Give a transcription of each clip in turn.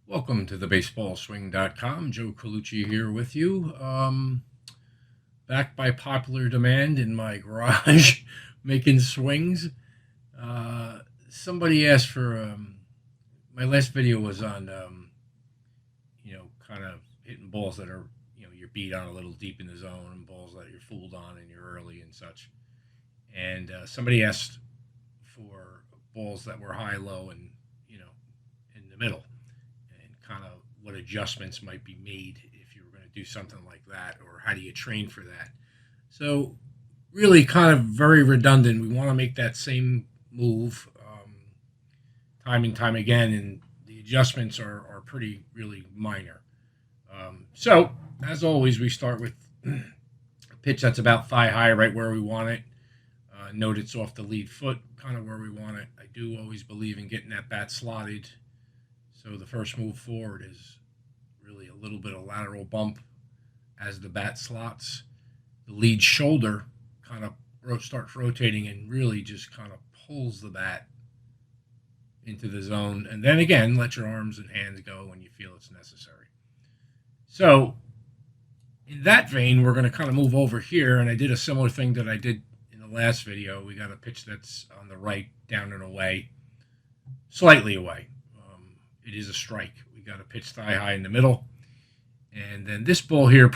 Welcome to the baseballswing.com. Joe Colucci here with you. Back by popular demand in my garage making swings. Somebody asked for my last video was on kind of hitting balls that are you're beat on a little deep in the zone, and balls that you're fooled on and you're early and such. And somebody asked for balls that were high, low, and in the middle, and kind of what adjustments might be made if you were going to do something like that, or how do you train for that. So really kind of very redundant. We want to make that same move time and time again, and the adjustments are pretty really minor. So as always, we start with a pitch that's about thigh high, right where we want it. Note it's off the lead foot, kind of where we want it. I do always believe in getting that bat slotted. So the first move forward is really a little bit of lateral bump as the bat slots. The lead shoulder kind of starts rotating and really just kind of pulls the bat into the zone. And then again, let your arms and hands go when you feel it's necessary. So in that vein, we're going to kind of move over here. And I did a similar thing that I did in the last video. We got a pitch that's on the right, down and away, slightly away. It is a strike. We got a pitch thigh high in the middle. And then this ball here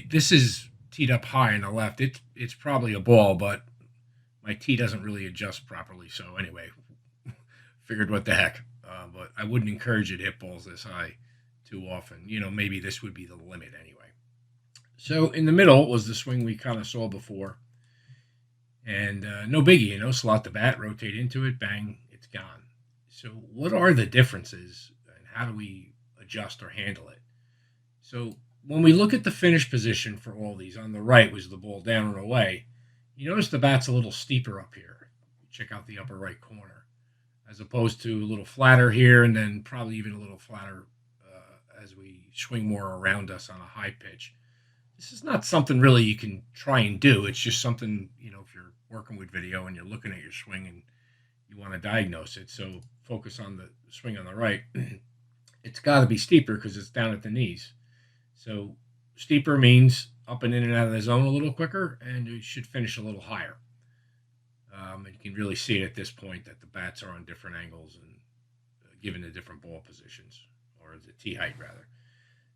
this is teed up high on the left. It's probably a ball, but my tee doesn't really adjust properly. So anyway, figured what the heck. But I wouldn't encourage you to hit balls this high too often. Maybe this would be the limit anyway. So in the middle was the swing we kind of saw before. And no biggie, slot the bat, rotate into it, bang, it's gone. So what are the differences, and how do we adjust or handle it? So when we look at the finish position for all these, on the right was the ball down and away. You notice the bat's a little steeper up here. Check out the upper right corner, as opposed to a little flatter here, and then probably even a little flatter as we swing more around us on a high pitch. This is not something really you can try and do. It's just something, if you're working with video and you're looking at your swing and you want to diagnose it. So focus on the swing on the right. It's got to be steeper because it's down at the knees. So steeper means up and in and out of the zone a little quicker, and you should finish a little higher. And you can really see it at this point that the bats are on different angles and given the different ball positions, or the tee height rather.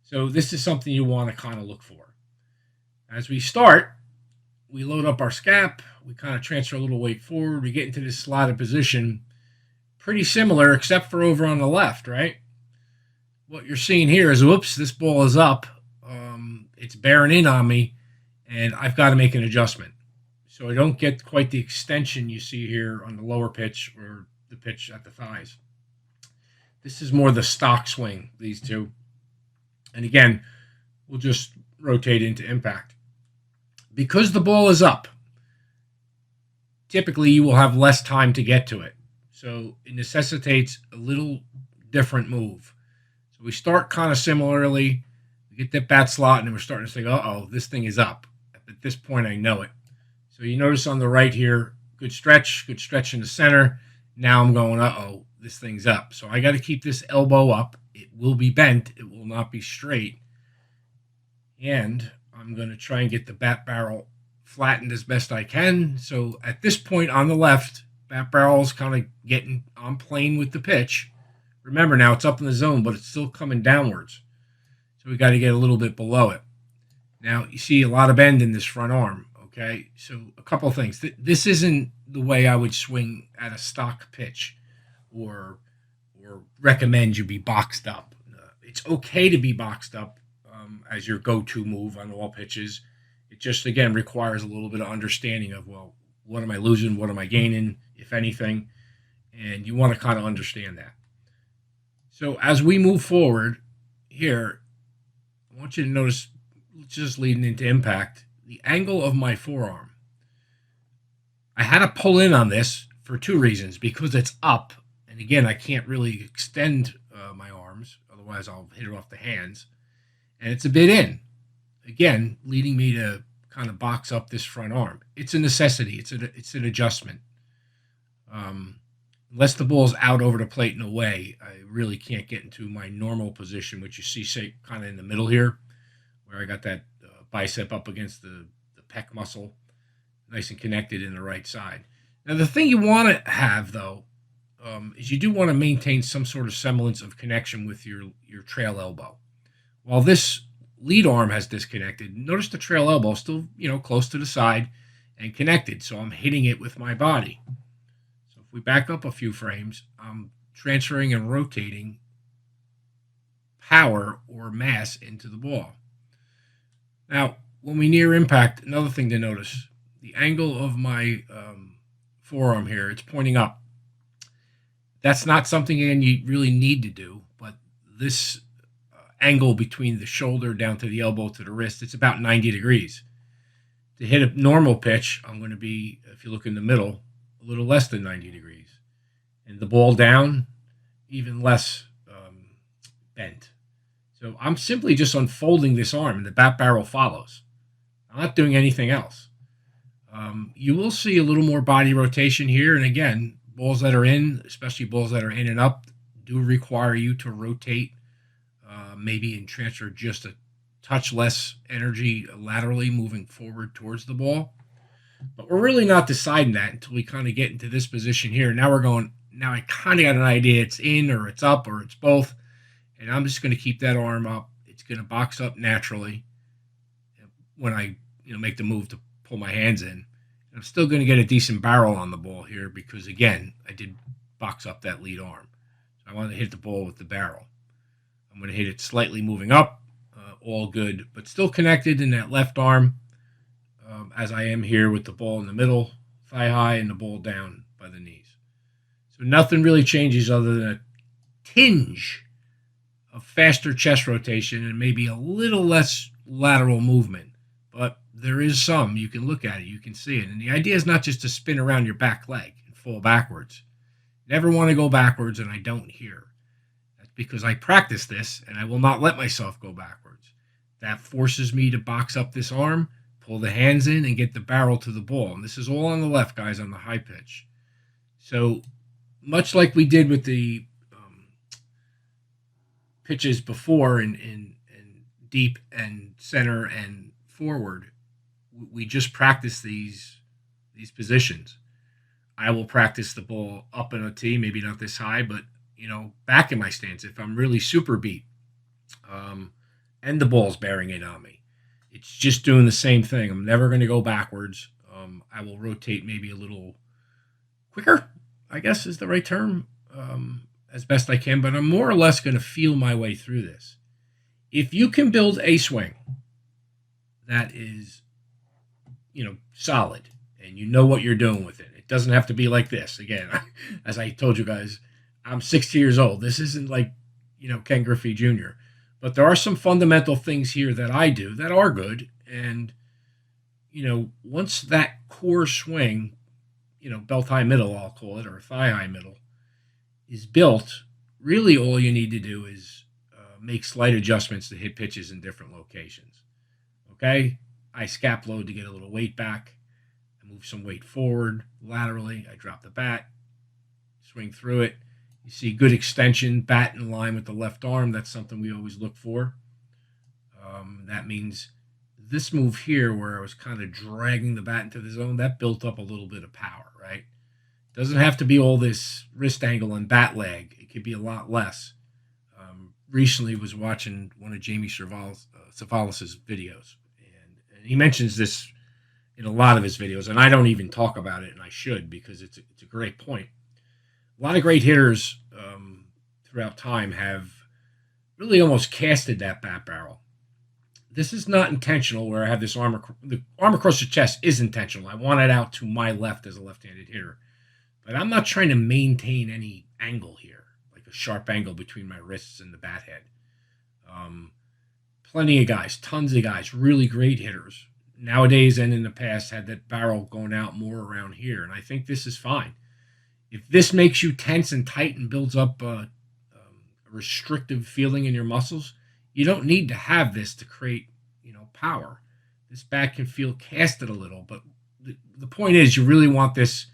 So this is something you want to kind of look for. As we start, we load up our scap. We kind of transfer a little weight forward. We get into this slotted position. Pretty similar, except for over on the left, right? What you're seeing here is, whoops, this ball is up. It's bearing in on me, and I've got to make an adjustment. So I don't get quite the extension you see here on the lower pitch or the pitch at the thighs. This is more the stock swing, these two. And again, we'll just rotate into impact. Because the ball is up, typically you will have less time to get to it. So it necessitates a little different move. So we start kind of similarly. We get that bat slot, and then we're starting to think, uh-oh, this thing is up. At this point, I know it. So you notice on the right here, good stretch in the center. Now I'm going, uh-oh, this thing's up. So I got to keep this elbow up. It will be bent. It will not be straight. And I'm going to try and get the bat barrel flattened as best I can. So at this point on the left, bat barrel is kind of getting on plane with the pitch. Remember now it's up in the zone, but it's still coming downwards. So we got to get a little bit below it. Now you see a lot of bend in this front arm. Okay, so a couple of things. This isn't the way I would swing at a stock pitch, or recommend you be boxed up. It's okay to be boxed up as your go-to move on all pitches. It just, again, requires a little bit of understanding of, well, what am I losing? What am I gaining, if anything? And you want to kind of understand that. So as we move forward here, I want you to notice, just leading into impact, the angle of my forearm. I had to pull in on this for two reasons. Because it's up, and again, I can't really extend my arms, otherwise I'll hit it off the hands. And it's a bit in. Again, leading me to kind of box up this front arm. It's a necessity. It's an adjustment. Unless the ball's out over the plate and away, I really can't get into my normal position, which you see, say, kind of in the middle here, where I got that bicep up against the pec muscle, nice and connected in the right side. Now, the thing you want to have, though, is you do want to maintain some sort of semblance of connection with your trail elbow. While this lead arm has disconnected, notice the trail elbow still, close to the side and connected. So I'm hitting it with my body. So if we back up a few frames, I'm transferring and rotating power or mass into the ball. Now, when we near impact, another thing to notice, the angle of my forearm here, it's pointing up. That's not something, again, you really need to do, but this angle between the shoulder down to the elbow to the wrist, it's about 90 degrees. To hit a normal pitch, I'm going to be, if you look in the middle, a little less than 90 degrees. And the ball down, even less bent. So I'm simply just unfolding this arm, and the bat barrel follows. I'm not doing anything else. You will see a little more body rotation here. And again, balls that are in, especially balls that are in and up, do require you to rotate maybe and transfer just a touch less energy laterally moving forward towards the ball. But we're really not deciding that until we kind of get into this position here. Now I kind of got an idea it's in or it's up or it's both. And I'm just going to keep that arm up. It's going to box up naturally when I make the move to pull my hands in. I'm still going to get a decent barrel on the ball here because, again, I did box up that lead arm. So I want to hit the ball with the barrel. I'm going to hit it slightly moving up, all good, but still connected in that left arm as I am here with the ball in the middle, thigh high, and the ball down by the knees. So nothing really changes other than a tinge of faster chest rotation and maybe a little less lateral movement. But there is some. You can look at it. You can see it. And the idea is not just to spin around your back leg and fall backwards. Never want to go backwards, and I don't here. That's because I practice this, and I will not let myself go backwards. That forces me to box up this arm, pull the hands in, and get the barrel to the ball. And this is all on the left, guys, on the high pitch. So much like we did with the pitches before in deep and center and forward, we just practice these positions. I will practice the ball up in a tee, maybe not this high, but back in my stance if I'm really super beat, and the ball's bearing in on me. It's just doing the same thing. I'm never going to go backwards. I will rotate maybe a little quicker, I guess is the right term, as best I can, but I'm more or less going to feel my way through this. If you can build a swing that is, solid, and you know what you're doing with it, it doesn't have to be like this. Again, as I told you guys, I'm 60 years old. This isn't like, Ken Griffey Jr., but there are some fundamental things here that I do that are good. And, once that core swing, belt high middle, I'll call it, or thigh high middle, is built, really all you need to do is make slight adjustments to hit pitches in different locations. Okay? I scap load to get a little weight back. I move some weight forward laterally. I drop the bat, swing through it. You see good extension, bat in line with the left arm. That's something we always look for. That means this move here where I was kind of dragging the bat into the zone, that built up a little bit of power, right? Doesn't have to be all this wrist angle and bat leg. It could be a lot less. Recently was watching one of Jamie Savalas' videos, and he mentions this in a lot of his videos, and I don't even talk about it, and I should because it's a great point. A lot of great hitters throughout time have really almost casted that bat barrel. This is not intentional where I have this arm, the arm across the chest is intentional. I want it out to my left as a left-handed hitter. But I'm not trying to maintain any angle here, like a sharp angle between my wrists and the bat head. Plenty of guys, tons of guys, really great hitters. Nowadays and in the past had that barrel going out more around here. And I think this is fine. If this makes you tense and tight and builds up a restrictive feeling in your muscles, you don't need to have this to create, power. This bat can feel casted a little, but the point is you really want this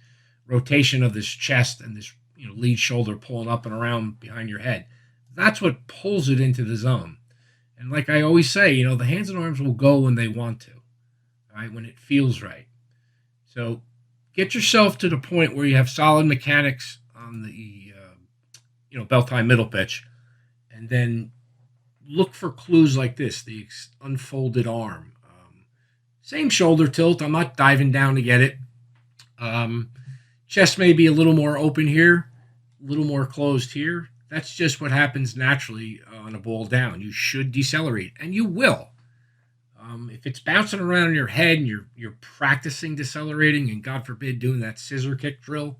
rotation of this chest and this, lead shoulder pulling up and around behind your head. That's what pulls it into the zone. And like I always say, the hands and arms will go when they want to, right? When it feels right. So get yourself to the point where you have solid mechanics on the, belt tie middle pitch, and then look for clues like this: the unfolded arm, same shoulder tilt. I'm not diving down to get it. Chest may be a little more open here, a little more closed here. That's just what happens naturally on a ball down. You should decelerate, and you will. If it's bouncing around in your head and you're practicing decelerating, and God forbid doing that scissor kick drill,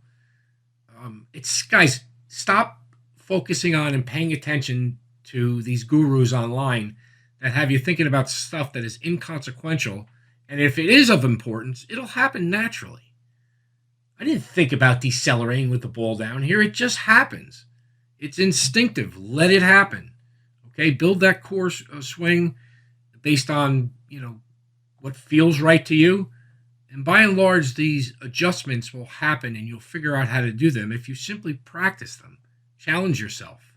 it's guys, stop focusing on and paying attention to these gurus online that have you thinking about stuff that is inconsequential. And if it is of importance, it'll happen naturally. I didn't think about decelerating with the ball down here. It just happens. It's instinctive. Let it happen. Okay, build that core swing based on what feels right to you, and by and large, these adjustments will happen, and you'll figure out how to do them if you simply practice them. Challenge yourself.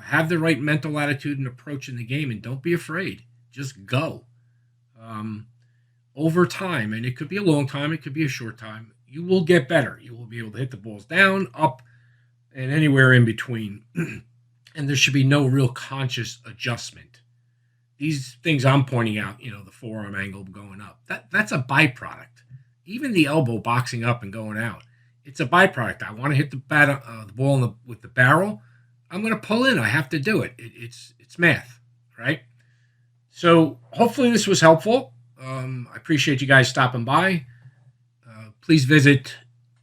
Have the right mental attitude and approach in the game, and don't be afraid. Just go. Over time, and it could be a long time, it could be a short time, you will get better. You will be able to hit the balls down, up, and anywhere in between. And there should be no real conscious adjustment. These things I'm pointing out, the forearm angle going up, that's a byproduct. Even the elbow boxing up and going out, it's a byproduct. I want to hit the ball with the barrel. I'm going to pull in. I have to do it. It's math, right? So hopefully this was helpful. I appreciate you guys stopping by. Please visit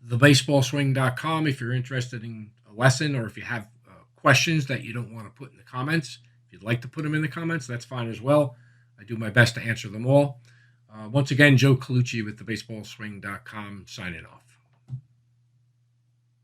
thebaseballswing.com if you're interested in a lesson, or if you have questions that you don't want to put in the comments. If you'd like to put them in the comments, that's fine as well. I do my best to answer them all. Once again, Joe Colucci with thebaseballswing.com signing off.